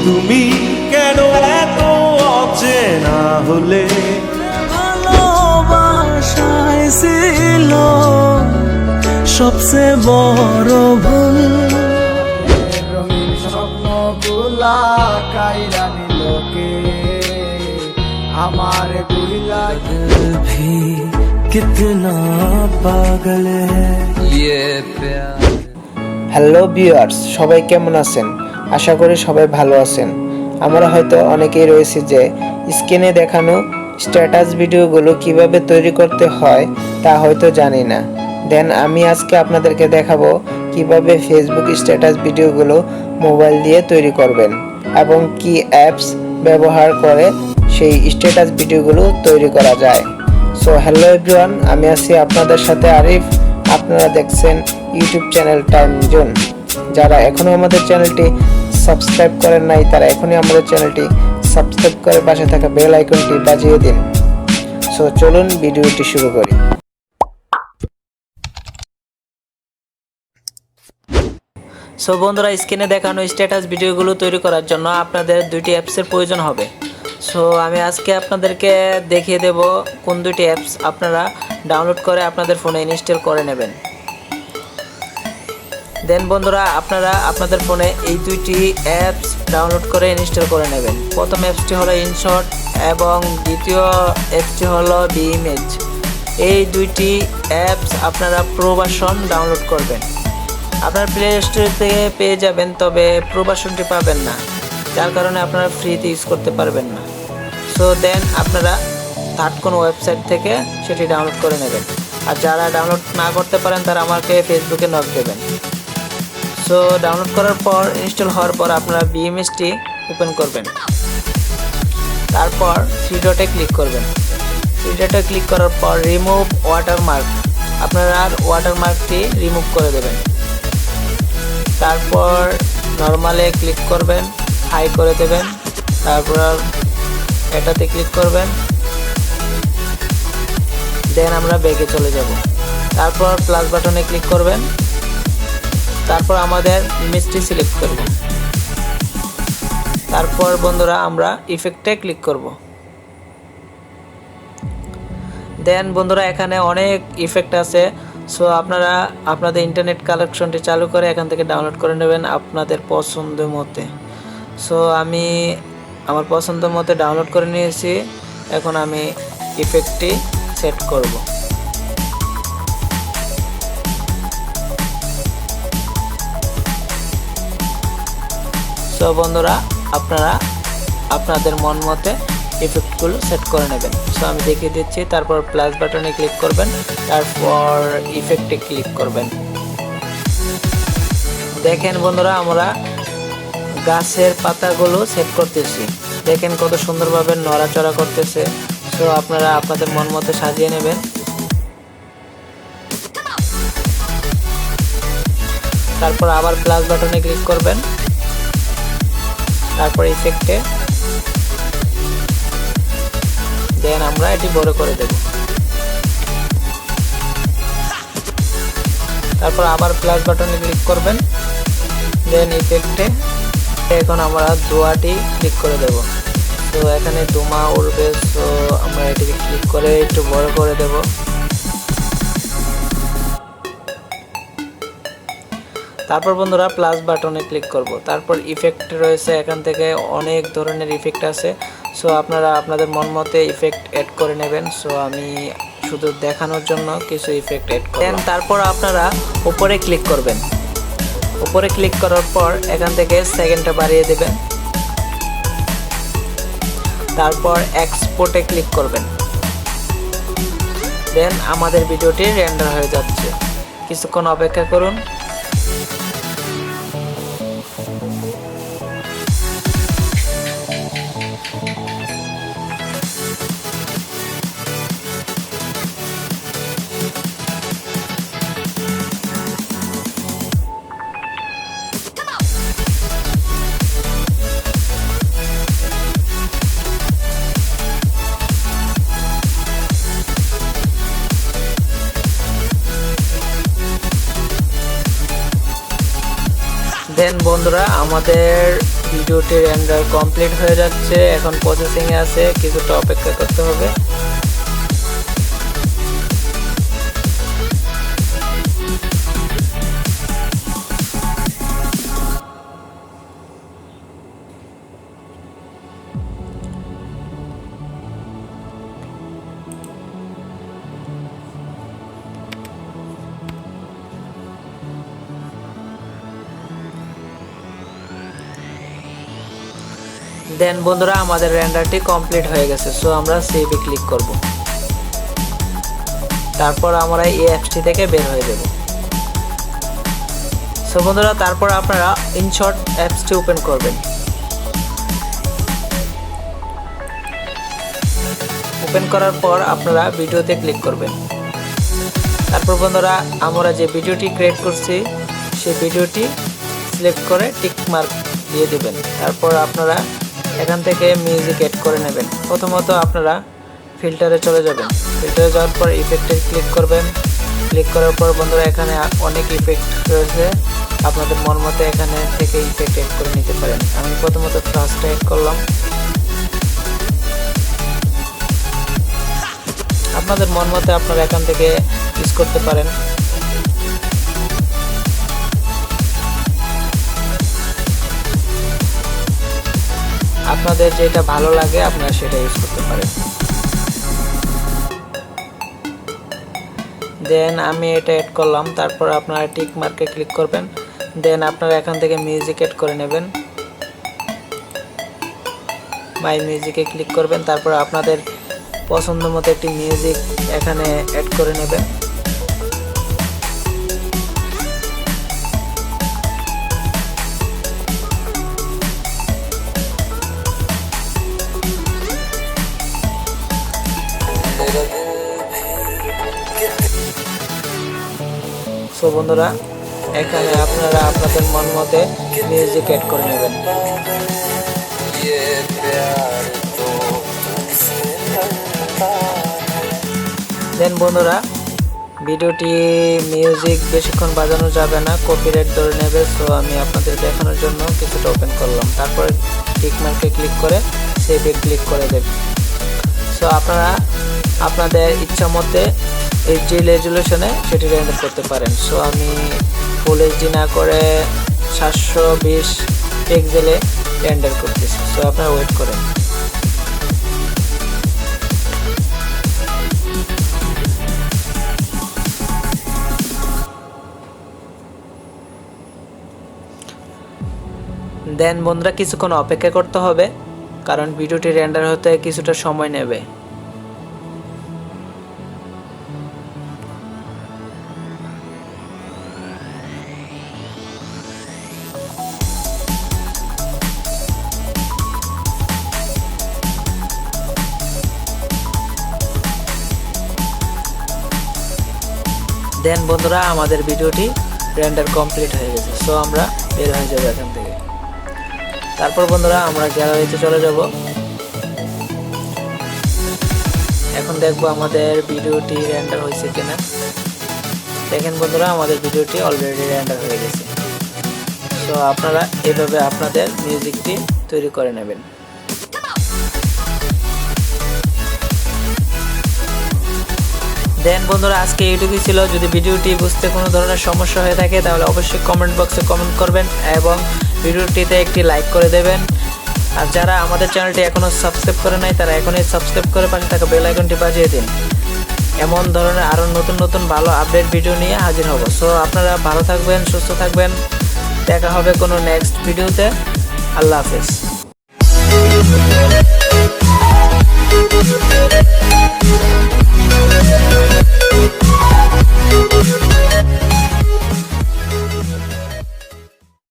তুমি কেন এত অচেনা হলে? ভালোবাসায় ছিল সবচেয়ে বড় ভুল। রঙিন স্বপ্নগুলা কাইরা নিল কে আমার গুলা। भी कितना पागल है ये प्यार। হ্যালো ভিউয়ার্স, সবাই কেমন আছেন? আশা করি সবাই ভালো আছেন। আমরা হয়তো অনেকেই রয়েছে যে স্ক্রিনে দেখানো স্ট্যাটাস ভিডিওগুলো কিভাবে তৈরি করতে হয় তা হয়তো জানি না। দেন আমি আজকে আপনাদেরকে দেখাবো কিভাবে ফেসবুক স্ট্যাটাস ভিডিওগুলো মোবাইল দিয়ে তৈরি করবেন এবং কি অ্যাপস ব্যবহার করে সেই স্ট্যাটাস ভিডিওগুলো তৈরি করা যায়। সো হ্যালো এভরিওয়ান, আমি আছি আপনাদের সাথে আরিফ। আপনারা দেখছেন ইউটিউব চ্যানেল টাইম জোন। যারা এখনও আমাদের চ্যানেলটি সাবস্ক্রাইব করেন নাই তারা এখনই আমাদের চ্যানেলটি সাবস্ক্রাইব করে পাশে থাকা বেল আইকনটি বাজিয়ে দিন। সো চলুন ভিডিওটি শুরু করি। সো বন্ধুরা, স্ক্রিনে দেখানো স্ট্যাটাস ভিডিওগুলো তৈরি করার জন্য আপনাদের দুইটি অ্যাপসের প্রয়োজন হবে। সো আমি আজকে আপনাদেরকে দেখিয়ে দেব কোন দুইটি অ্যাপস আপনারা ডাউনলোড করে আপনাদের ফোনে ইনস্টল করে নেবেন। দেন বন্ধুরা, আপনারা আপনাদের ফোনে এই দুইটি অ্যাপস ডাউনলোড করে ইনস্টল করে নেবেন। প্রথম অ্যাপসটি হলো ইনশট এবং দ্বিতীয় অ্যাপসটি হলো ইমেজ। এই দুইটি অ্যাপস আপনারা প্রো ভার্সন ডাউনলোড করবেন। আপনার প্লে স্টোর থেকে পেয়ে যাবেন, তবে প্রো ভার্সনটি পাবেন না, যার কারণে আপনারা ফ্রিতে ইউজ করতে পারবেন না। সো দেন আপনারা থার্ড কোনো ওয়েবসাইট থেকে সেটি ডাউনলোড করে নেবেন। আর যারা ডাউনলোড না করতে পারেন তারা আমাকে ফেসবুকে নক দেবেন। সো ডাউনলোড করার পর ইনস্টল হওয়ার পর আপনারা বিএমএসটি ওপেন করবেন। তারপর থ্রি ডটে ক্লিক করবেন। থ্রি ডটে ক্লিক করার পর রিমুভ ওয়াটারমার্ক, আপনারা ওয়াটারমার্কটি রিমুভ করে দেবেন। তারপর নর্মালে ক্লিক করবেন, হাই করে দেবেন। তারপর এটাতে ক্লিক করবেন, দেন আমরা ব্যাকে চলে যাব। তারপর প্লাস বাটনে ক্লিক করবেন। তারপর আমাদের ইমেজটি সিলেক্ট করব। তারপর বন্ধুরা আমরা ইফেক্টে ক্লিক করব। দেন বন্ধুরা, এখানে অনেক ইফেক্ট আছে। সো আপনারা আপনাদের ইন্টারনেট কানেকশনটি চালু করে এখান থেকে ডাউনলোড করে নেবেন আপনাদের পছন্দ মতে। সো আমি আমার পছন্দ মতো ডাউনলোড করে নিয়েছি। এখন আমি ইফেক্টটি সেট করব। সো বন্ধুরা, আপনারা আপনাদের মন মতে ইফেক্টগুলো সেট করে নেবেন। সো আমি দেখিয়ে দিচ্ছি। তারপর প্লাস বাটনে ক্লিক করবেন, তারপর ইফেক্টে ক্লিক করবেন। দেখেন বন্ধুরা, আমরা গাছের পাতাগুলো সেট করতেছি। দেখেন কত সুন্দরভাবে নড়াচড়া করতেছে। সো আপনারা আপনাদের মন মতো সাজিয়ে নেবেন। তারপর আবার প্লাস বাটনে ক্লিক করবেন, তারপর ইফেক্টে, দেন আমরা এটি বড় করে দেব। তারপর আবার প্লাস বাটনে ক্লিক করবেন, দেন ইফেক্টে। এখন আমরা ধোঁয়াটি ক্লিক করে দেব। তো এখানে ধোঁয়া উঠবে, সো আমরা এটিকে ক্লিক করে একটু বড় করে দেব। তারপর বন্ধুরা প্লাস বাটনে ক্লিক করব। তারপর ইফেক্ট রয়েছে, এখান থেকে অনেক ধরনের ইফেক্ট আছে। সো আপনারা আপনাদের মন মতে ইফেক্ট অ্যাড করে নেবেন। সো আমি শুধু দেখানোর জন্য কিছু ইফেক্ট অ্যাড করব। তারপর আপনারা উপরে ক্লিক করবেন। উপরে ক্লিক করার পর এখান থেকে সেকেন্ডটা বাড়িয়ে দেবেন। তারপর এক্সপোর্টে ক্লিক করবেন। দেন আমাদের ভিডিওটি রেন্ডার হয়ে যাচ্ছে। কিছুক্ষণ অপেক্ষা করুন। দেন বন্ধুরা আমাদের ভিডিওটি রেন্ডার কমপ্লিট হয়ে যাচ্ছে, এখন প্রসেসিং এ আছে, কিছুটা অপেক্ষা করতে হবে। দেন বন্ধুরা আমাদের রেন্ডারটি কমপ্লিট হয়ে গেছে। সো আমরা সেভে ক্লিক করব, তারপর আমরা এই অ্যাপসটি থেকে বের হয়ে যাব। সো বন্ধুরা তারপর আপনারা ইনশট অ্যাপসটি ওপেন করবেন। ওপেন করার পর আপনারা ভিডিওতে ক্লিক করবেন। তারপর বন্ধুরা আমরা যে ভিডিওটি ক্রিয়েট করছি সেই ভিডিওটি সিলেক্ট করে টিক মার্ক দিয়ে দিবেন। তারপর আপনারা এখান থেকে মিউজিক এড করে নেবেন। প্রথমত আপনারা ফিল্টারে চলে যাবেন। ফিল্টারে যাওয়ার পর ইফেক্টে ক্লিক করবেন। ক্লিক করার পর বন্ধুরা এখানে অনেক ইফেক্ট রয়েছে, আপনাদের মন মতো এখানে থেকে ইফেক্ট এড করে নিতে পারেন। আমি প্রথমত ফার্স্ট এড করলাম, আপনাদের মন মতো আপনারা এখান থেকে ইউজ করতে পারেন। আপনাদের যেটা ভালো লাগে আপনারা সেটা ইউজ করতে পারেন। দেন আমি এটা এড করলাম, তারপর আপনারা টিক মার্কে ক্লিক করবেন। দেন আপনারা এখান থেকে মিউজিক এড করে নেবেন, মাই মিউজিকে ক্লিক করবেন। তারপর আপনাদের পছন্দ মতো একটি মিউজিক এখানে অ্যাড করে নেবেন। সো বন্ধুরা এখানে আপনারা আপনাদের মন মতে মিউজিক অ্যাড করে নেবেন। দেন বন্ধুরা ভিডিওটি মিউজিক বেশিক্ষণ বাজানো যাবে না, কপিরাইট ধরে নেবে। সো আমি আপনাদের দেখানোর জন্য কিছুটা ওপেন করলাম, তারপরে টিক মার্কে ক্লিক করে সেভে ক্লিক করে দেবেন। সো আপনারা আপনাদের ইচ্ছা মতে এইচডি রেজুলেশনে সেটি রেন্ডার করতে পারেন। সো আমি ফুল এইচডি না করে 720 পিক্সেলে রেন্ডার করতেছি। সো আপনারা ওয়েট করেন। দেন বন্ধুরা কিছুক্ষণ অপেক্ষা করতে হবে, কারণ ভিডিওটি রেন্ডার হতে কিছুটা সময় নেবে। দেন বন্ধুরা আমাদের ভিডিওটি রেন্ডার কমপ্লিট হয়ে গেছে। সো আমরা বের হয়ে যাবো এখান থেকে। তারপর বন্ধুরা আমরা গ্যালারিতে চলে যাব। এখন দেখবো আমাদের ভিডিওটি রেন্ডার হয়েছে কিনা। দেখেন বন্ধুরা আমাদের ভিডিওটি অলরেডি রেন্ডার হয়ে গেছে। সো আপনারা এভাবে আপনাদের মিউজিকটি তৈরি করে নেবেন। দেন বন্ধুরা আজকে এইটুকুই ছিল। যদি ভিডিওটি বুঝতে কোনো ধরনের সমস্যা হয়ে থাকে তাহলে অবশ্যই কমেন্ট বক্সে কমেন্ট করবেন এবং ভিডিওটিতে একটি লাইক করে দেবেন। আর যারা আমাদের চ্যানেলটি এখনও সাবস্ক্রাইব করে নাই তারা এখনই সাবস্ক্রাইব করে পাশে থাকা বেল আইকনটি বাজিয়ে দিন। এমন ধরনের আরও নতুন নতুন ভালো আপডেট ভিডিও নিয়ে হাজির হব। সো আপনারা ভালো থাকবেন, সুস্থ থাকবেন। দেখা হবে কোনো নেক্সট ভিডিওতে। আল্লাহ হাফেজ।